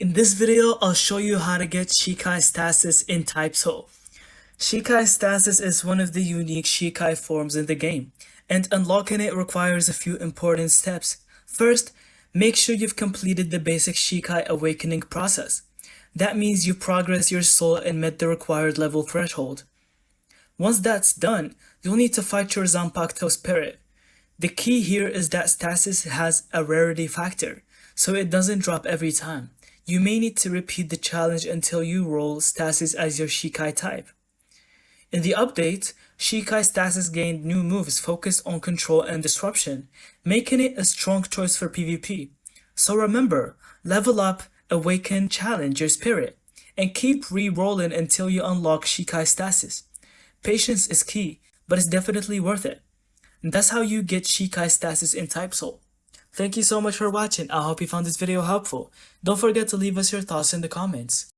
In this video, I'll show you how to get Shikai Stasis in Type Soul. Shikai Stasis is one of the unique Shikai forms in the game, and unlocking it requires a few important steps. First, make sure you've completed the basic Shikai awakening process. That means you progress your soul and met the required level threshold. Once that's done, you'll need to fight your Zanpakuto spirit. The key here is that Stasis has a rarity factor, so it doesn't drop every time. You may need to repeat the challenge until you roll Stasis as your Shikai type. In the update, Shikai Stasis gained new moves focused on control and disruption, making it a strong choice for PvP. So remember, level up, awaken, challenge your spirit, and keep re-rolling until you unlock Shikai Stasis. Patience is key, but it's definitely worth it. And that's how you get Shikai Stasis in Type Soul. Thank you so much for watching. I hope you found this video helpful. Don't forget to leave us your thoughts in the comments.